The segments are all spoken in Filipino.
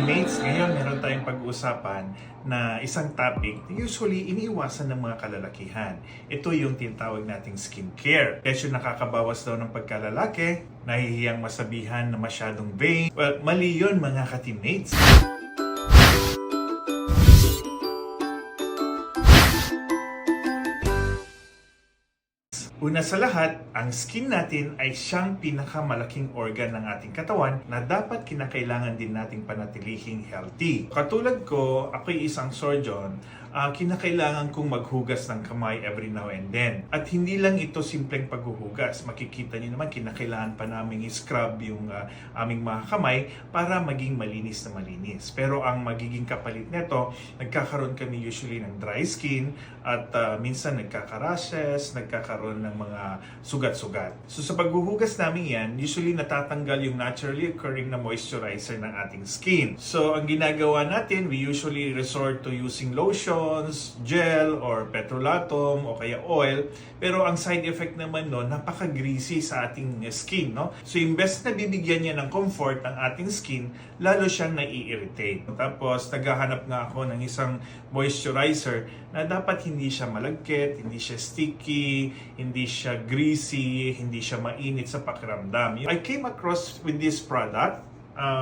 Katimates, ngayon meron tayong pag-uusapan na isang topic na usually iniiwasan ng mga kalalakihan. Ito yung tinatawag nating skincare. Kasi nakakabawas daw ng pagkalalaki, nahihiyang masabihan na masyadong vain. Well, mali yun mga katimates. Una sa lahat, ang skin natin ay siyang pinakamalaking organ ng ating katawan na dapat kinakailangan din nating panatilihing healthy. Katulad ko, ako'y isang surgeon, kinakailangan kong maghugas ng kamay every now and then. At hindi lang ito simpleng paghuhugas. Makikita niyo naman, kinakailangan pa namin i-scrub yung aming mga kamay para maging malinis na malinis. Pero ang magiging kapalit nito, nagkakaroon kami usually ng dry skin at minsan nagkaka-rashes, nagkakaroon ng mga sugat-sugat. So sa paghuhugas namin yan, usually natatanggal yung naturally occurring na moisturizer ng ating skin. So ang ginagawa natin, we usually resort to using lotions, gel, or petrolatum, o kaya oil. Pero ang side effect naman no, napaka-greasy sa ating skin. No? So imbes na bibigyan niya ng comfort ang ating skin, lalo siyang nai-irritate. Tapos naghahanap nga ako ng isang moisturizer na dapat hindi siya malagkit, hindi siya sticky, hindi siya greasy, hindi siya mainit sa pakiramdam. I came across with this product,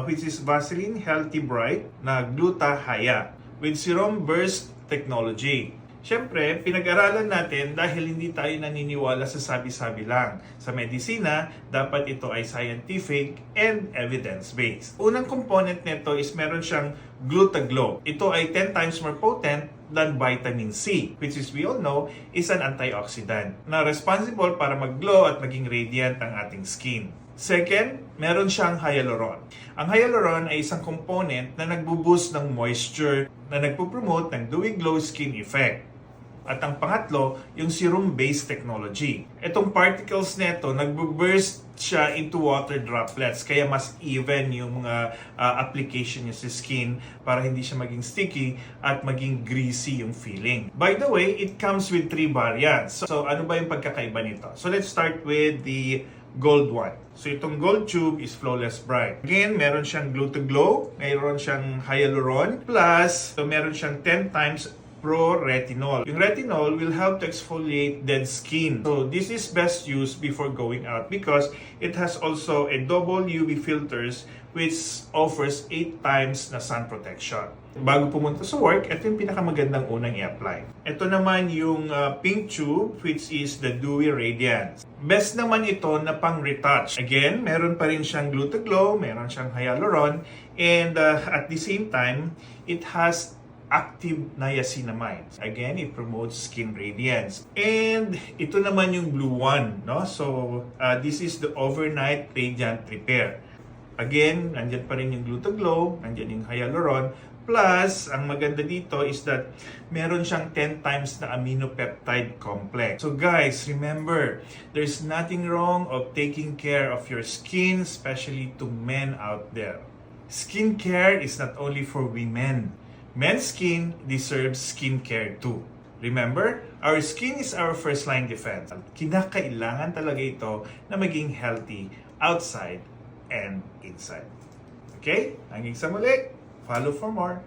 which is Vaseline Healthy Bright na Gluta Haya with Serum Burst Technology. Siyempre, pinag-aralan natin dahil hindi tayo naniniwala sa sabi-sabi lang. Sa medisina, dapat ito ay scientific and evidence-based. Unang component nito is meron siyang Glutaglow. Ito ay 10 times more potent than vitamin C, which is we all know is an antioxidant na responsible para mag-glow at maging radiant ang ating skin. Second, meron siyang hyaluron. Ang hyaluron ay isang component na nagbo-boost ng moisture na nagpo-promote ng dewy glow skin effect. At ang pangatlo, yung serum-based technology. Itong particles nito, nagbo-burst siya into water droplets, kaya mas even yung mga application niya sa skin para hindi siya maging sticky at maging greasy yung feeling. By the way, it comes with 3 variants. So ano ba yung pagkakaiba nito? So let's start with the gold one. So itong gold tube is Flawless Bright. Again, meron siyang Glutaglow, meron siyang hyaluron, plus so meron siyang 10 times pro-retinol. Yung retinol will help to exfoliate dead skin. So this is best used before going out because it has also a double UV filters which offers 8 times na sun protection. Bago pumunta sa work, ito yung pinakamagandang unang i-apply. Ito naman yung pink tube which is the Dewy Radiance. Best naman ito na pang-retouch. Again, meron pa rin siyang Glutaglow, meron siyang hyaluron, and at the same time, it has active niacinamide. Again, it promotes skin radiance. And ito naman yung blue one, no? So, this is the Overnight Radiant Repair. Again, nandyan pa rin yung Glutaglow, nandyan yung hyaluron. Plus, ang maganda dito is that meron siyang 10 times na aminopeptide complex. So guys, remember, there's nothing wrong of taking care of your skin, especially to men out there. Skincare is not only for women. Men's skin deserves skincare too. Remember, our skin is our first line defense. Kinakailangan talaga ito na maging healthy outside and inside. Okay? Hanggang sa muli, follow for more.